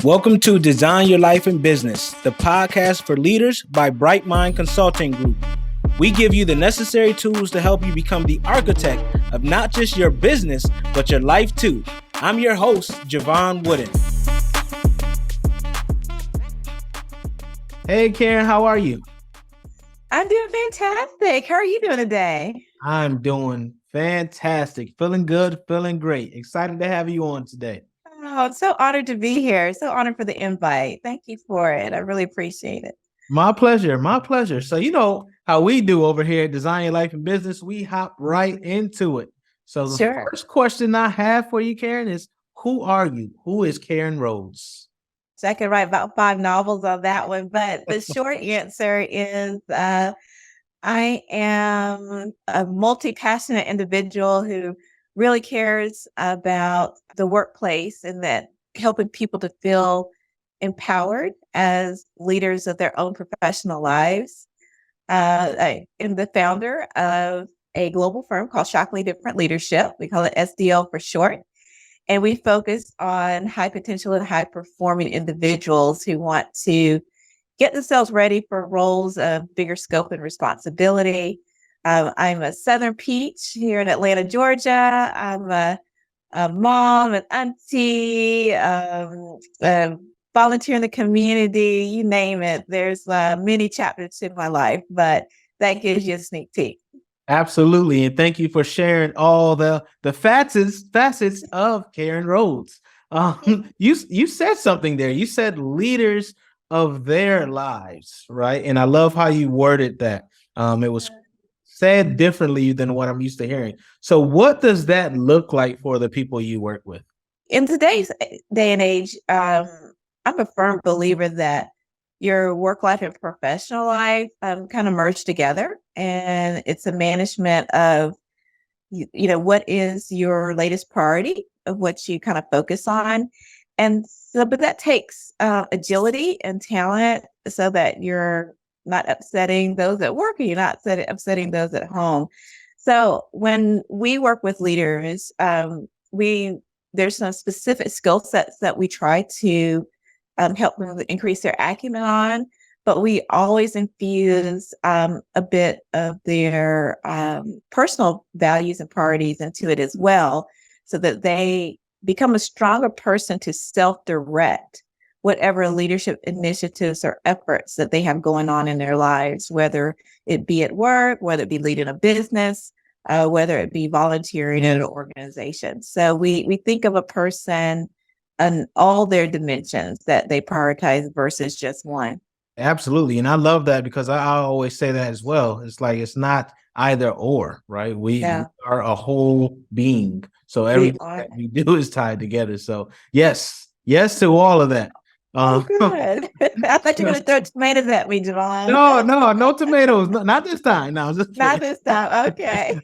Welcome to Design Your Life in Business, the podcast for leaders by Bright Mind Consulting Group. We give you the necessary tools to help you become the architect of not just your business, but your life too. I'm your host, Jevon Wooden. Hey, Karen, how are you? I'm doing fantastic. How are you doing today? I'm doing fantastic. Feeling good, feeling great. Excited to have you on today. Oh, I'm so honored to be here. So honored for the invite. Thank you for it. I really appreciate it. My pleasure. My pleasure. So, you know how we do over here at Design Your Life in Business, we hop right into it. So the first question I have for you, Karen, is who are you? Who is Karan Rhodes? So I could write about 5 novels on that one, but the short answer is I am a multi-passionate individual who really cares about the workplace and that helping people to feel empowered as leaders of their own professional lives. I am the founder of a global firm called Shockingly Different Leadership. We call it SDL for short. And we focus on high potential and high performing individuals who want to get themselves ready for roles of bigger scope and responsibility. I'm a Southern Peach here in Atlanta, Georgia. I'm a mom, an auntie, volunteer in the community, you name it. There's many chapters in my life, but that gives you a sneak peek. Absolutely. And thank you for sharing all the facets of Karan Rhodes. You said something there. You said leaders of their lives, right? And I love how you worded that. It was said differently than what I'm used to hearing. So what does that look like for the people you work with? In today's day and age, I'm a firm believer that your work life and professional life kind of merge together. And it's a management of, what is your latest priority of what you kind of focus on. And so, but that takes agility and talent so that you're not upsetting those at work and you're not upsetting those at home. So when we work with leaders, there's some specific skill sets that we try to help them increase their acumen on, but we always infuse a bit of their personal values and priorities into it as well, so that they become a stronger person to self-direct whatever leadership initiatives or efforts that they have going on in their lives, whether it be at work, whether it be leading a business, whether it be volunteering in an organization. So we think of a person and all their dimensions that they prioritize versus just one. Absolutely. And I love that because I always say that as well. It's like, it's not either or, right? We are a whole being. So everything that we do is tied together. So yes to all of that. Good. I thought you were going to throw tomatoes at me, Jevon. No tomatoes. Not this time. No, not this time. Okay.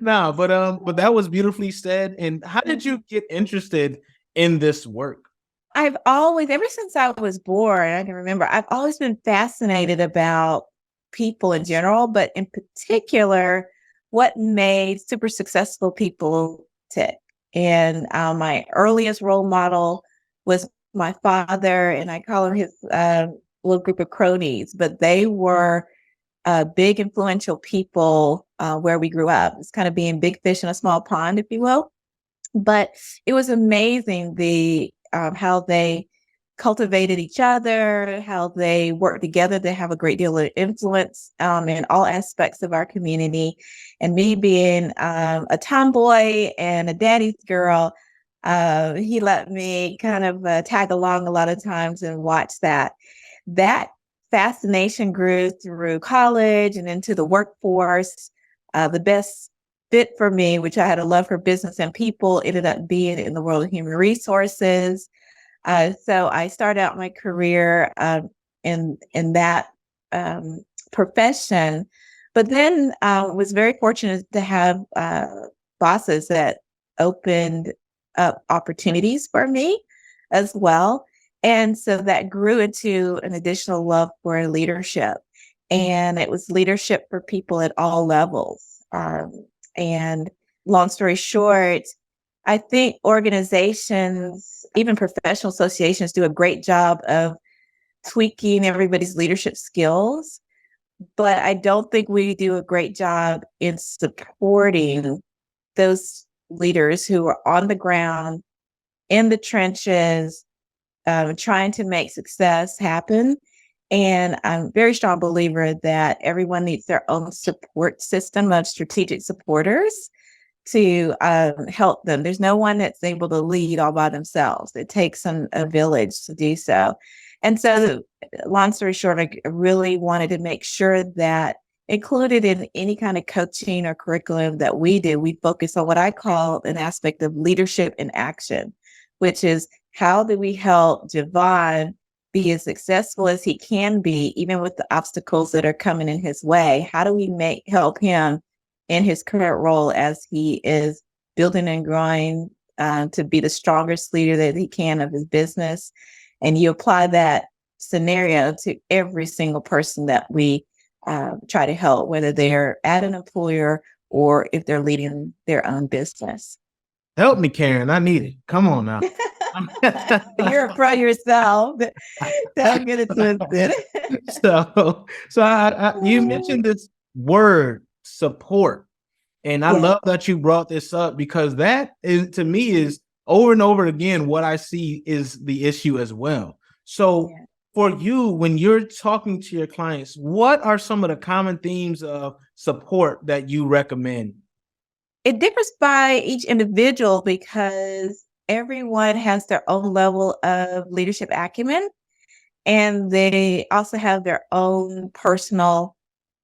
No, but that was beautifully said. And how did you get interested in this work? I've always, ever since I was born, I can remember, I've always been fascinated about people in general, but in particular, what made super successful people tick. And my earliest role model was my father, and I call him his little group of cronies, but they were big, influential people where we grew up. It's kind of being big fish in a small pond, if you will. But it was amazing how they cultivated each other, how they worked together to have a great deal of influence in all aspects of our community. And me being a tomboy and a daddy's girl, he let me kind of tag along a lot of times and watch that. That fascination grew through college and into the workforce. The best fit for me, which I had a love for business and people, ended up being in the world of human resources. So I started out my career in that profession, but then was very fortunate to have bosses that opened up opportunities for me as well. And so that grew into an additional love for leadership. And it was leadership for people at all levels. And long story short, I think organizations, even professional associations, do a great job of tweaking everybody's leadership skills, but I don't think we do a great job in supporting those leaders who are on the ground, in the trenches, trying to make success happen. And I'm a very strong believer that everyone needs their own support system of strategic supporters to help them. There's no one that's able to lead all by themselves. It takes a village to do so. And so, long story short, I really wanted to make sure that included in any kind of coaching or curriculum that we do, we focus on what I call an aspect of leadership in action, which is how do we help Jevon be as successful as he can be, even with the obstacles that are coming in his way? How do we help him in his current role as he is building and growing to be the strongest leader that he can of his business? And you apply that scenario to every single person that we try to help, whether they're at an employer or if they're leading their own business. Help me, Karen. I need it. Come on now. You're a pro yourself. Don't get it twisted. You mentioned this word support, and I love that you brought this up, because that is, to me, is over and over again what I see is the issue as well. So for you, when you're talking to your clients, what are some of the common themes of support that you recommend? It differs by each individual because everyone has their own level of leadership acumen, and they also have their own personal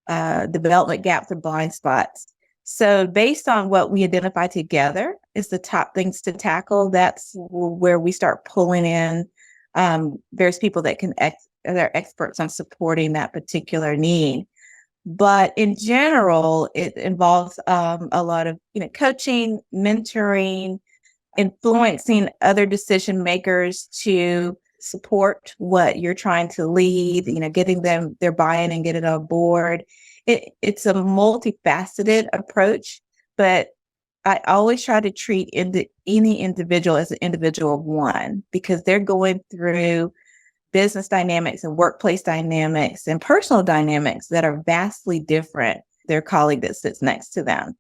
development gaps or blind spots. So based on what we identify together is the top things to tackle, that's where we start pulling in various people that they're experts on supporting that particular need. But in general, it involves a lot of coaching, mentoring, influencing other decision makers to support what you're trying to lead, getting them their buy-in and get it on board. It's a multifaceted approach, but I always try to treat any individual as an individual of one, because they're going through business dynamics and workplace dynamics and personal dynamics that are vastly different their colleague that sits next to them.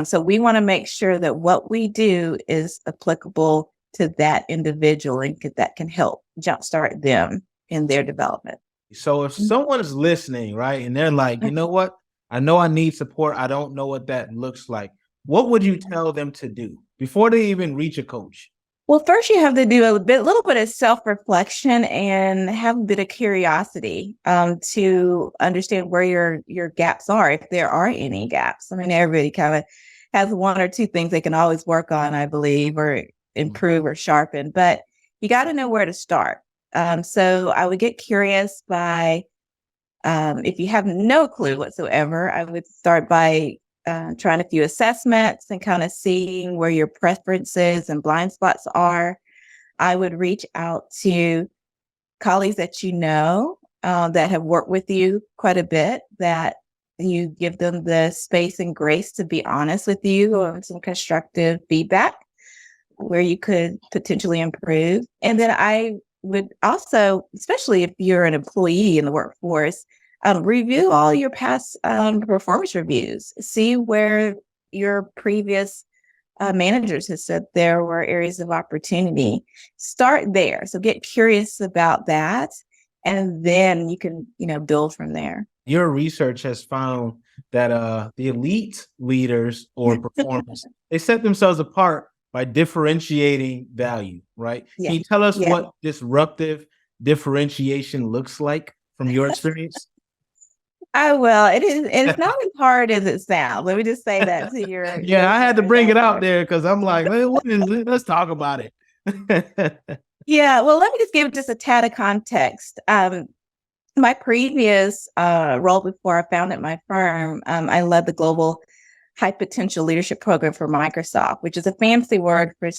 So we want to make sure that what we do is applicable to that individual and that can help jumpstart them in their development. So if someone is listening, right, and they're like, you know what, I know I need support, I don't know what that looks like, what would you tell them to do before they even reach a coach? Well, first you have to do a little bit of self-reflection and have a bit of curiosity to understand where your gaps are, if there are any gaps. I mean, everybody kind of has one or two things they can always work on, I believe, or improve or sharpen, but you got to know where to start. So I would get curious by, if you have no clue whatsoever, I would start by trying a few assessments and kind of seeing where your preferences and blind spots are. I would reach out to colleagues that that have worked with you quite a bit, that you give them the space and grace to be honest with you or some constructive feedback where you could potentially improve. And then I would also, especially if you're an employee in the workforce, review all your past performance reviews. See where your previous managers have said there were areas of opportunity. Start there. So get curious about that, and then you can, build from there. Your research has found that the elite leaders or performers, they set themselves apart by differentiating value, right? Yeah. Can you tell us what disruptive differentiation looks like from your experience? I will. It's not as hard as it sounds. Let me just say that to your. I had to bring it out there because I'm like, let's talk about it. Yeah, well, let me just give just a tad of context. My previous role before I founded my firm, I led the global high potential leadership program for Microsoft, which is a fancy word for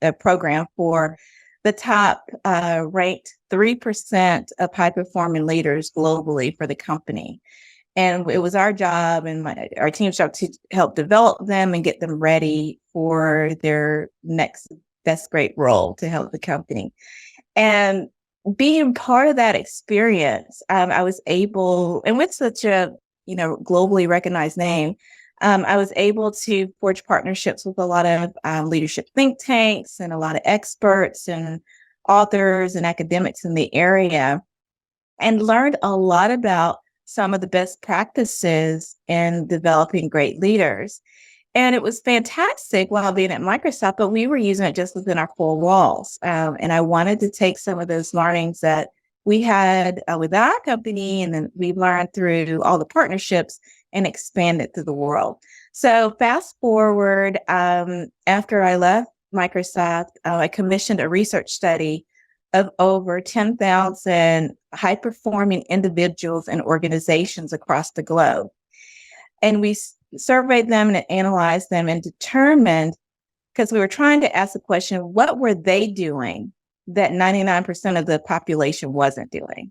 a program for the top ranked 3% of high performing leaders globally for the company. And it was our job and our team's job to help develop them and get them ready for their next best great role to help the company. And being part of that experience, I was able, and with such a, globally recognized name, I was able to forge partnerships with a lot of leadership think tanks and a lot of experts and authors and academics in the area, and learned a lot about some of the best practices in developing great leaders. And it was fantastic while being at Microsoft, but we were using it just within our four walls. And I wanted to take some of those learnings that we had with our company, and then we learned through all the partnerships, and expand it to the world. So fast forward, after I left Microsoft, I commissioned a research study of over 10,000 high-performing individuals and organizations across the globe. And we surveyed them and analyzed them and determined, because we were trying to ask the question, what were they doing that 99% of the population wasn't doing?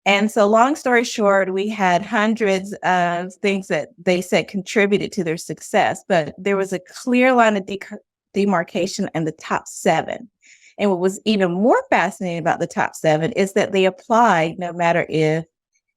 And so long story short, we had hundreds of things that they said contributed to their success, but there was a clear line of demarcation in the top 7. And what was even more fascinating about the top 7 is that they applied no matter if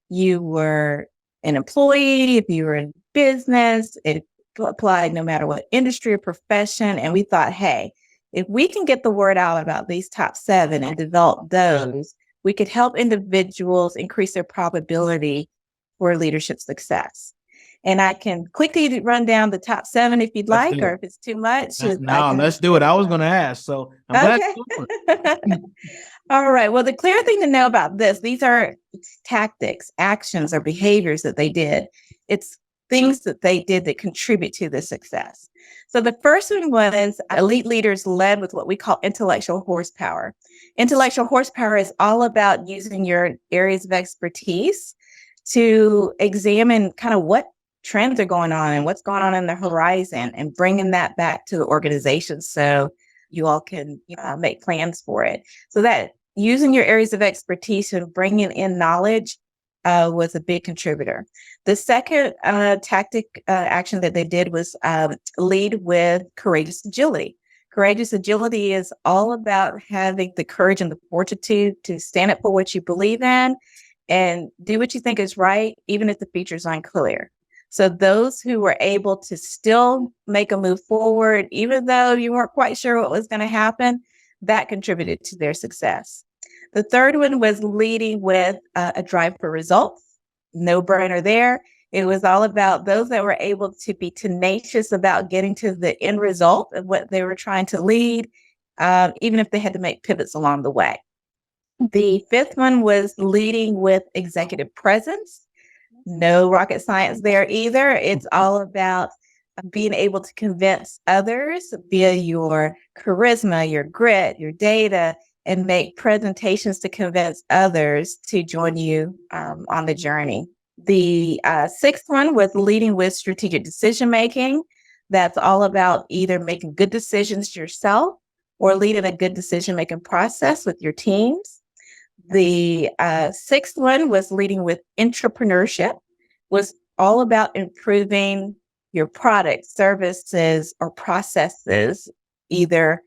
you were an employee, if you were in business, it applied no matter what industry or profession. And we thought, hey, if we can get the word out about these top 7 and develop those, we could help individuals increase their probability for leadership success. And I can quickly run down the top 7 if you'd like, or if it's too much. No, let's do it. I was going to ask. So I'm glad. All right. Well, the clear thing to know about this, these are tactics, actions, or behaviors that they did. It's things that they did that contribute to the success. So the first one was elite leaders led with what we call intellectual horsepower. Intellectual horsepower is all about using your areas of expertise to examine kind of what trends are going on and what's going on in the horizon, and bringing that back to the organization so you all can make plans for it. So that using your areas of expertise and bringing in knowledge was a big contributor. The second tactic action that they did was lead with courageous agility. Courageous agility is all about having the courage and the fortitude to stand up for what you believe in and do what you think is right, even if the features aren't clear. So those who were able to still make a move forward, even though you weren't quite sure what was going to happen, that contributed to their success. The third one was leading with a drive for results. No brainer there. It was all about those that were able to be tenacious about getting to the end result of what they were trying to lead, even if they had to make pivots along the way. The fifth one was leading with executive presence. No rocket science there either. It's all about being able to convince others via your charisma, your grit, your data, and make presentations to convince others to join you on the journey. The sixth one was leading with strategic decision-making. That's all about either making good decisions yourself or leading a good decision-making process with your teams. The sixth one was leading with entrepreneurship, was all about improving your products, services, or processes, either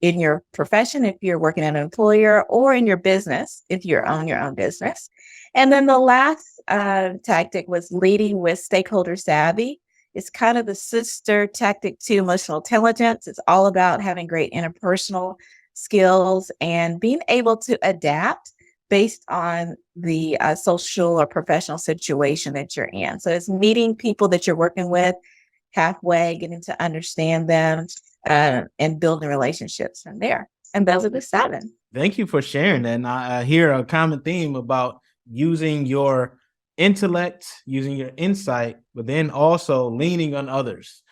in your profession, if you're working at an employer, or in your business, if you're on your own business. And then the last tactic was leading with stakeholder savvy. It's kind of the sister tactic to emotional intelligence. It's all about having great interpersonal skills and being able to adapt based on the social or professional situation that you're in. So it's meeting people that you're working with halfway, getting to understand them, and building relationships from there. And those are the 7. Thank you for sharing that. And I hear a common theme about using your intellect, using your insight, but then also leaning on others,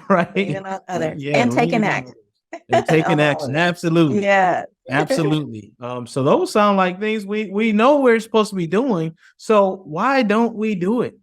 right? Leaning on others, Yeah, and taking action. And taking action. Absolutely. Yeah. Absolutely. So those sound like things we know we're supposed to be doing. So why don't we do it?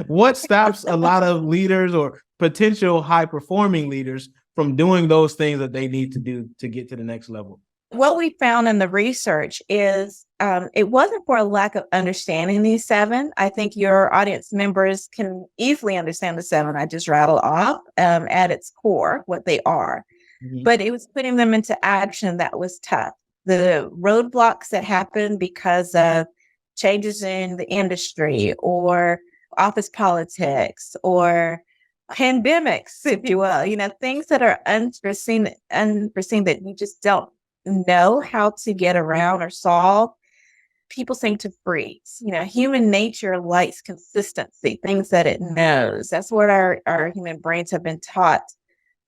What stops a lot of leaders or potential high performing leaders from doing those things that they need to do to get to the next level? What we found in the research is it wasn't for a lack of understanding these seven. I think your audience members can easily understand the seven I just rattled off at its core, what they are. Mhm. But it was putting them into action that was tough. The roadblocks that happened because of changes in the industry or office politics or pandemics, if you will, things that are unforeseen that you just don't know how to get around or solve, people seem to freeze. Human nature likes consistency, things that it knows. That's what our human brains have been taught.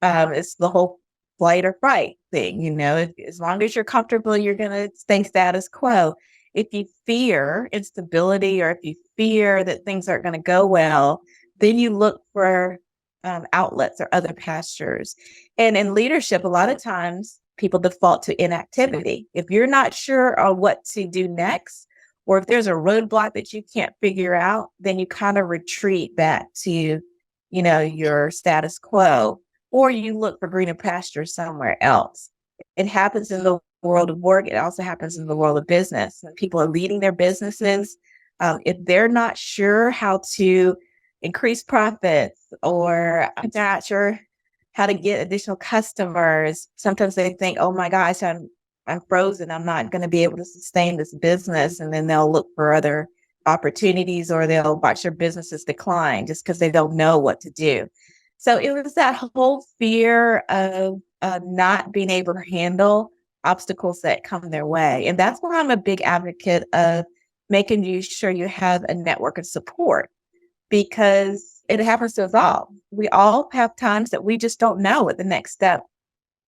It's the whole flight or fight thing. As long as you're comfortable, you're going to stay status quo. If you fear instability or if you fear that things aren't going to go well, then you look for outlets or other pastures. And in leadership, a lot of times people default to inactivity. If you're not sure on what to do next, or if there's a roadblock that you can't figure out, then you kind of retreat back to, your status quo, or you look for greener pasture somewhere else. It happens in the world of work. It also happens in the world of business. When people are leading their businesses, if they're not sure how to increase profits or they're not sure how to get additional customers, sometimes they think, oh my gosh, I'm frozen. I'm not going to be able to sustain this business. And then they'll look for other opportunities or they'll watch their businesses decline just because they don't know what to do. So it was that whole fear of not being able to handle obstacles that come their way. And that's why I'm a big advocate of making sure you have a network of support, because it happens to us all. We all have times that we just don't know what the next step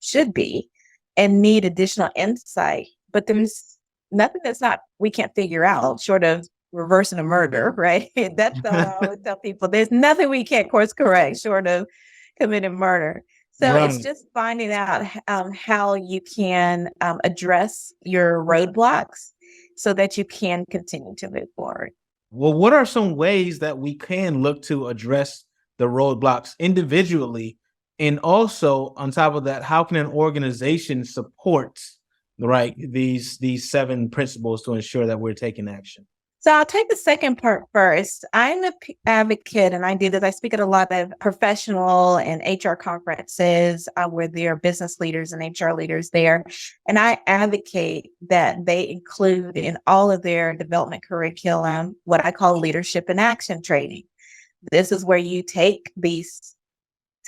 should be and need additional insight. But there's nothing we can't figure out short of reversing a murder, right? That's what I always tell people. There's nothing we can't course correct short of committing murder. So it's Right. just finding out how you can address your roadblocks so that you can continue to move forward. Well, what are some ways that we can look to address the roadblocks individually? And also, on top of that, how can an organization support, right, these seven principles to ensure that we're taking action? So I'll take the second part first. I'm an advocate, and I do this. I speak at a lot of professional and HR conferences where there are business leaders and HR leaders there. And I advocate that they include in all of their development curriculum what I call leadership in action training. This is where you take these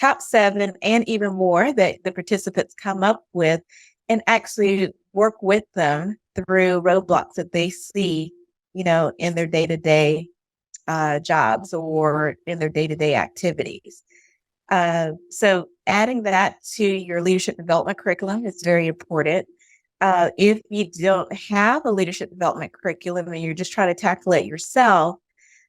top seven and even more that the participants come up with and actually work with them through roadblocks that they see in their day-to-day jobs or in their day-to-day activities. So adding that to your leadership development curriculum is very important. If you don't have a leadership development curriculum and you're just trying to tackle it yourself,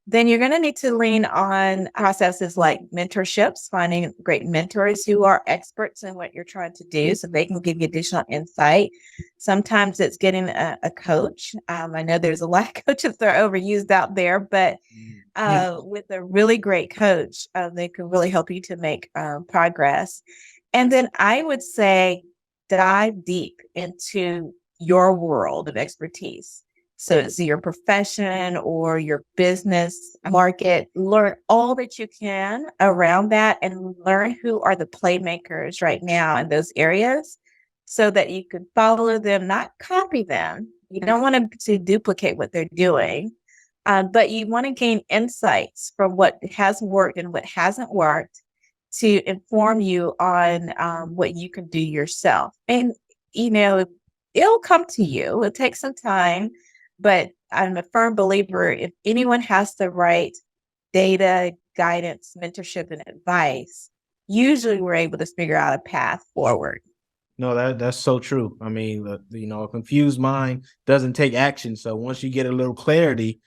then you're going to need to lean on processes like mentorships, finding great mentors who are experts in what you're trying to do so they can give you additional insight. Sometimes it's getting a coach. I know there's a lot of coaches that are overused out there, but with a really great coach, they can really help you to make progress. And then I would say dive deep into your world of expertise. So it's your profession or your business market. Learn all that you can around that and learn who are the playmakers right now in those areas so that you can follow them, not copy them. You don't want to duplicate what they're doing, but you want to gain insights from what has worked and what hasn't worked to inform you on what you can do yourself. And, it'll come to you. It'll take some time. But I'm a firm believer if anyone has the right data, guidance, mentorship, and advice, usually we're able to figure out a path forward. No, that's so true. I mean, a confused mind doesn't take action. So once you get a little clarity,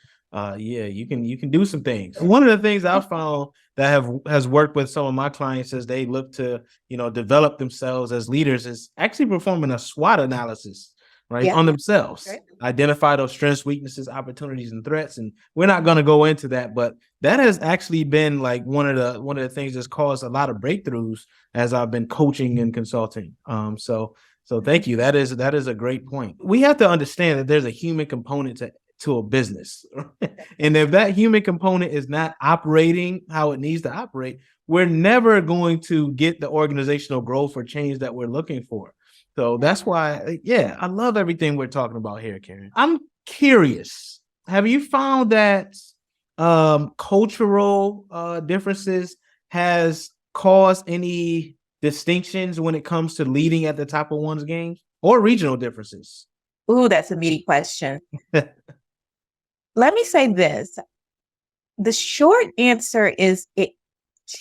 you can do some things. One of the things I found that has worked with some of my clients as they look to develop themselves as leaders is actually performing a SWOT analysis, right, on themselves. Right. Identify those strengths, weaknesses, opportunities, and threats. And we're not going to go into that, but that has actually been like one of the things that's caused a lot of breakthroughs as I've been coaching and consulting. So So thank you. That is a great point. We have to understand that there's a human component to a business. And if that human component is not operating how it needs to operate, we're never going to get the organizational growth or change that we're looking for. So that's why, yeah, I love everything we're talking about here, Karen. I'm curious. Have you found that cultural differences has caused any distinctions when it comes to leading at the top of one's game, or regional differences? Ooh, that's a meaty question. Let me say this. The short answer is it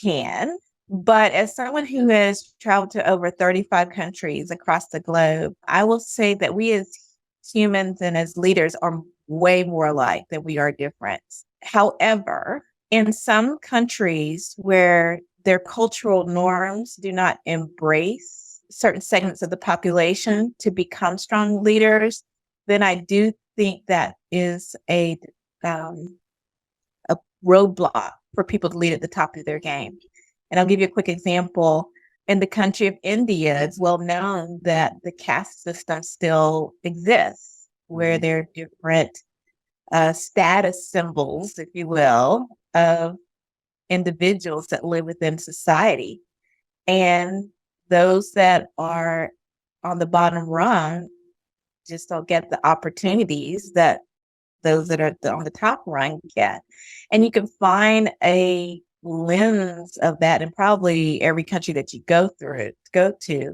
can, but as someone who has traveled to over 35 countries across the globe, I will say that we as humans and as leaders are way more alike than we are different. However, in some countries where their cultural norms do not embrace certain segments of the population to become strong leaders, then I do think that is a roadblock for people to lead at the top of their game. And I'll give you a quick example. In the country of India, it's well known that the caste system still exists, where there are different status symbols, if you will, of individuals that live within society. And those that are on the bottom rung just don't get the opportunities that those that are on the top rung get. And you can find a lens of that in probably every country that you go to.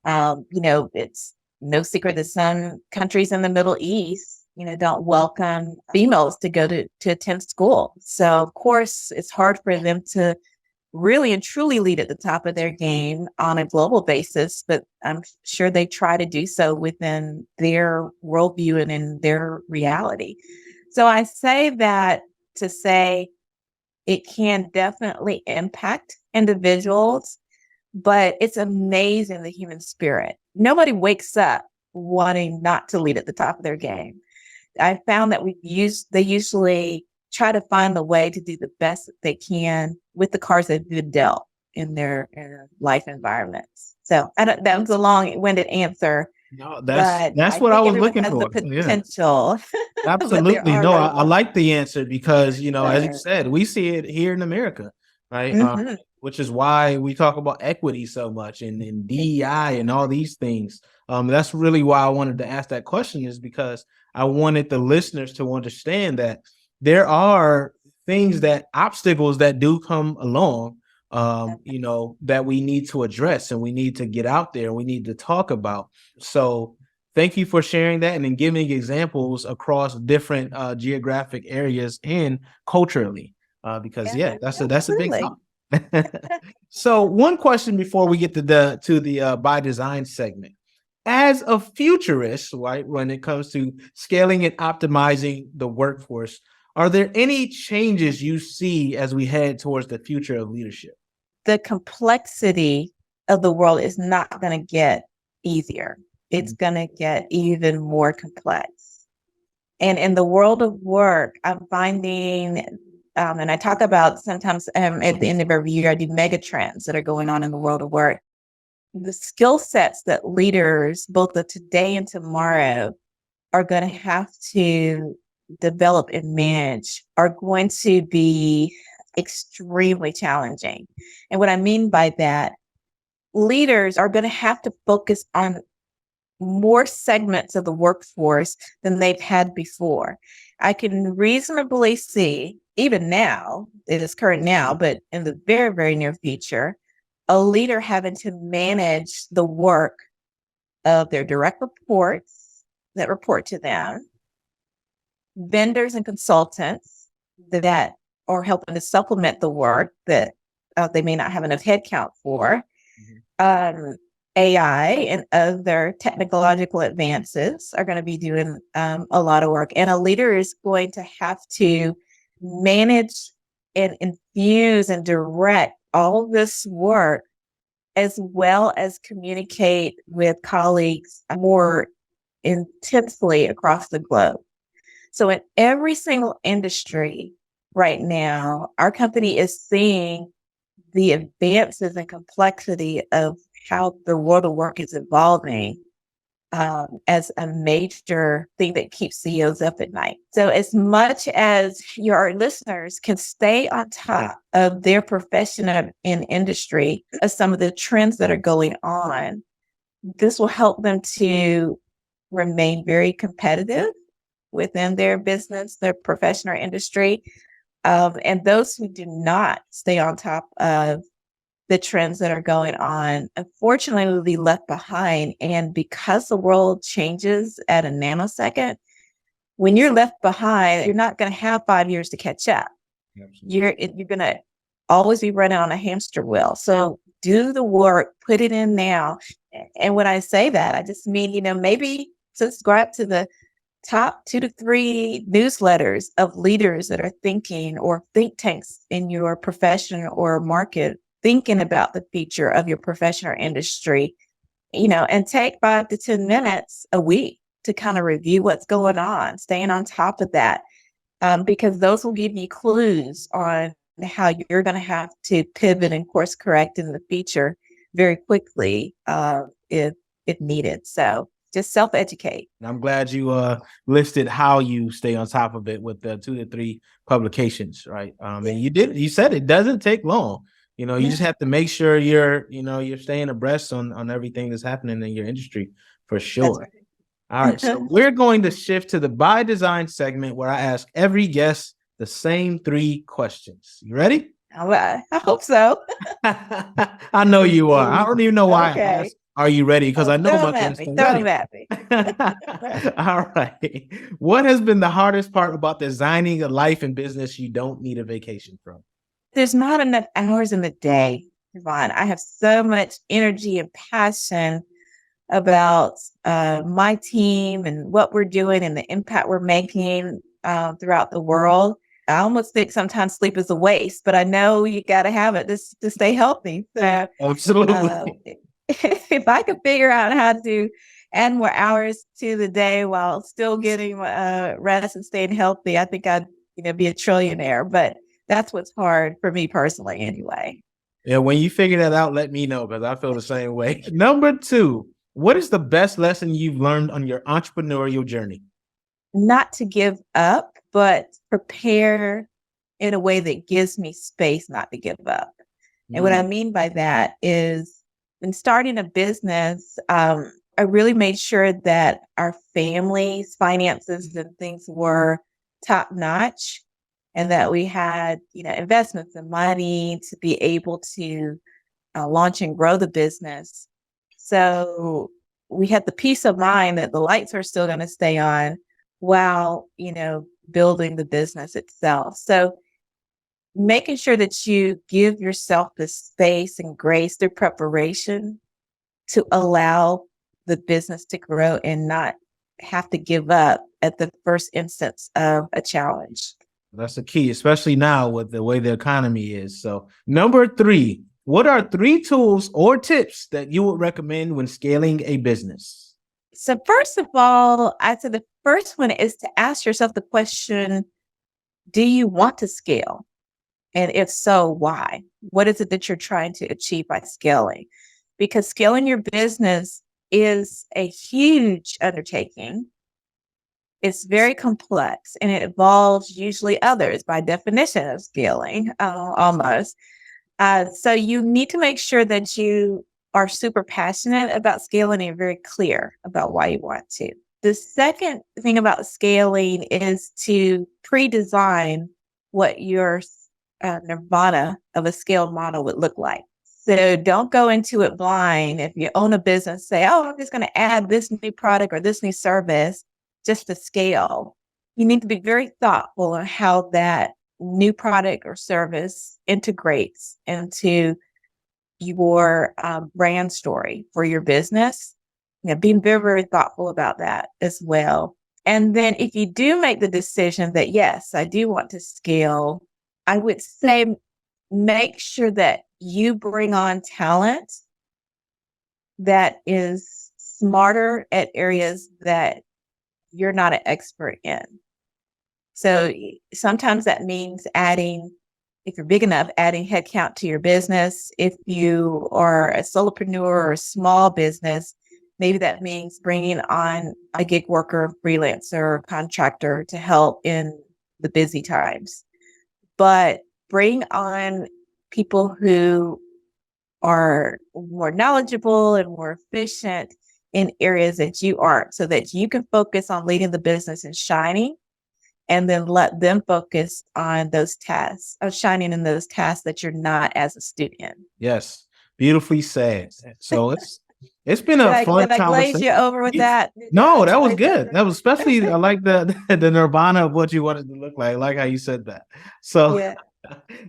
It's no secret that some countries in the Middle East, don't welcome females to go to attend school. So of course, it's hard for them to really and truly lead at the top of their game on a global basis, but I'm sure they try to do so within their worldview and in their reality. So I say that to say it can definitely impact individuals, but it's amazing, the human spirit. Nobody wakes up wanting not to lead at the top of their game. I found that they usually try to find the way to do the best that they can with the cards they've been dealt in their life environments. So that was a long-winded answer. No, that's what I was looking for. The potential. Absolutely. No, I like the answer because, as you said, we see it here in America, right? Which is why we talk about equity so much and DEI and all these things. That's really why I wanted to ask that question, is because I wanted the listeners to understand that there are obstacles that do come along, that we need to address and we need to get out there and we need to talk about. So thank you for sharing that and then giving examples across different geographic areas and culturally, because that's a big talk. So one question before we get to the by design segment. As a futurist, right, when it comes to scaling and optimizing the workforce, are there any changes you see as we head towards the future of leadership? The complexity of the world is not going to get easier. It's going to get even more complex. And in the world of work, I'm finding, and I talk about sometimes at the end of every year, I do mega trends that are going on in the world of work. The skill sets that leaders, both the today and tomorrow, are going to have to develop and manage are going to be extremely challenging. And what I mean by that, leaders are going to have to focus on more segments of the workforce than they've had before. I can reasonably see, even now, it is current now, but in the very, very near future, a leader having to manage the work of their direct reports that report to them, vendors and consultants that are helping to supplement the work that they may not have enough headcount for, AI and other technological advances are going to be doing a lot of work. And a leader is going to have to manage and infuse and direct all this work, as well as communicate with colleagues more intensely across the globe. So in every single industry right now, our company is seeing the advances and complexity of how the world of work is evolving as a major thing that keeps CEOs up at night. So as much as your listeners can stay on top of their profession and industry as some of the trends that are going on, this will help them to remain very competitive within their business, their profession or industry. And those who do not stay on top of the trends that are going on, unfortunately, will be left behind. And because the world changes at a nanosecond, when you're left behind, you're not going to have 5 years to catch up. Absolutely. You're going to always be running on a hamster wheel. So do the work, put it in now. And when I say that, I just mean, maybe subscribe to the top 2 to 3 newsletters of leaders that are thinking, or think tanks in your profession or market, thinking about the future of your profession or industry, and take 5 to 10 minutes a week to kind of review what's going on, staying on top of that, because those will give you clues on how you're going to have to pivot and course correct in the future very quickly if needed. So just self-educate. I'm glad you listed how you stay on top of it with the 2 to 3 publications, right? And you said it doesn't take long. You just have to make sure you're staying abreast on everything that's happening in your industry for sure. Right. All right. So we're going to shift to the by design segment where I ask every guest the same 3 questions. You ready? I hope so. I know you are. I don't even know why I asked, are you ready? Because I know my guests are ready. At me. All right. What has been the hardest part about designing a life and business you don't need a vacation from? There's not enough hours in the day, Jevon. I have so much energy and passion about my team and what we're doing and the impact we're making throughout the world. I almost think sometimes sleep is a waste, but I know you got to have it to stay healthy. So, absolutely. If I could figure out how to add more hours to the day while still getting rest and staying healthy, I think I'd be a trillionaire. But that's what's hard for me personally anyway. Yeah, when you figure that out, let me know, because I feel the same way. Number 2, what is the best lesson you've learned on your entrepreneurial journey? Not to give up, but prepare in a way that gives me space not to give up. And what I mean by that is, when starting a business, I really made sure that our family's finances and things were top notch, and that we had, investments and money to be able to launch and grow the business. So we had the peace of mind that the lights are still going to stay on while, building the business itself. So making sure that you give yourself the space and grace through preparation to allow the business to grow and not have to give up at the first instance of a challenge. That's the key, especially now with the way the economy is. So number 3, what are 3 tools or tips that you would recommend when scaling a business? So first of all, I'd say the first one is to ask yourself the question, do you want to scale? And if so, why? What is it that you're trying to achieve by scaling? Because scaling your business is a huge undertaking. It's very complex, and it involves usually others by definition of scaling, almost. So you need to make sure that you are super passionate about scaling and very clear about why you want to. The second thing about scaling is to pre-design what your nirvana of a scaled model would look like. So don't go into it blind. If you own a business, say, oh, I'm just going to add this new product or this new service just to scale. You need to be very thoughtful on how that new product or service integrates into your brand story for your business. Being very, very thoughtful about that as well. And then if you do make the decision that, yes, I do want to scale, I would say make sure that you bring on talent that is smarter at areas that you're not an expert in. So sometimes that means adding, if you're big enough, adding headcount to your business. If you are a solopreneur or a small business, Maybe that means bringing on a gig worker, freelancer, contractor to help in the busy times. But bring on people who are more knowledgeable and more efficient in areas that you aren't, so that you can focus on leading the business and shining, and then let them focus on those tasks of shining in those tasks that you're not as a student. Yes, beautifully said. So it's been a fun Did I glaze conversation. you over with that? No, that was good. That was especially I like the nirvana of what you wanted to look like. I like how you said that. So Yeah.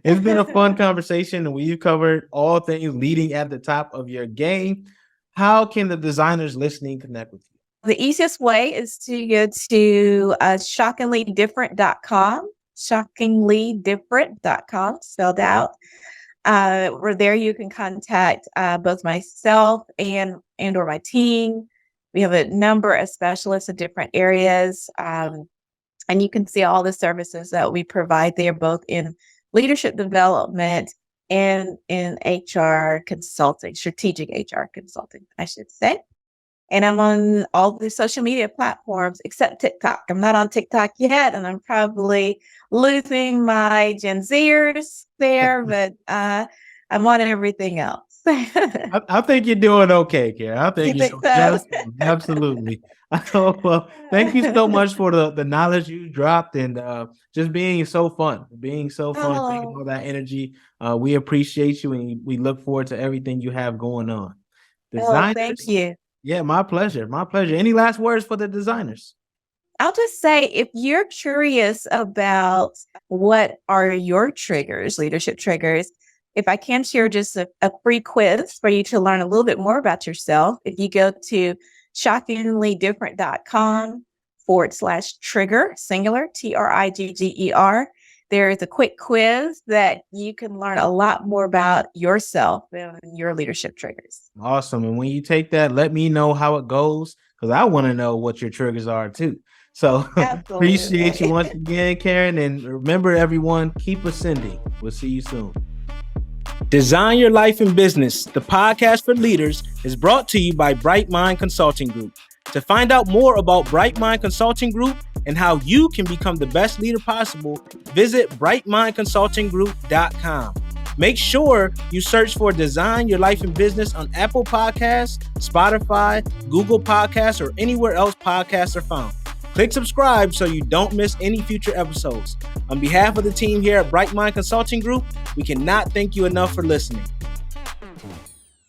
it's been a fun conversation, and we covered all things leading at the top of your game. How can the designers listening connect with you? The easiest way is to go to shockinglydifferent.com, shockinglydifferent.com, spelled out. Where there you can contact both myself and or my team. We have a number of specialists in different areas. And you can see all the services that we provide there, both in leadership development and in HR consulting, strategic HR consulting, I should say. And I'm on all the social media platforms except TikTok. I'm not on TikTok yet, and I'm probably losing my Gen Zers there, but I'm on everything else. I think you're doing okay, Karen. I think You you're think doing so? absolutely. Well, thank you so much for the knowledge you dropped, and just being so fun, taking Oh, all that energy. We appreciate you, and we look forward to everything you have going on. thank Designers, you. yeah, my pleasure. My pleasure. Any last words for the designers? I'll just say, if you're curious about what are your triggers, leadership triggers, if I can share just a free quiz for you to learn a little bit more about yourself, if you go to shockinglydifferent.com/trigger, singular, TRIGGER, there is a quick quiz that you can learn a lot more about yourself and your leadership triggers. Awesome. And when you take that, let me know how it goes, because I want to know what your triggers are too. So appreciate you Absolutely. once again, Karen. And remember, everyone, keep ascending. We'll see you soon. Design Your Life in Business, the podcast for leaders, is brought to you by Bright Mind Consulting Group. To find out more about Bright Mind Consulting Group and how you can become the best leader possible, visit brightmindconsultinggroup.com. Make sure you search for Design Your Life in Business on Apple Podcasts, Spotify, Google Podcasts, or anywhere else podcasts are found. Click subscribe so you don't miss any future episodes. On behalf of the team here at Bright Mind Consulting Group, we cannot thank you enough for listening.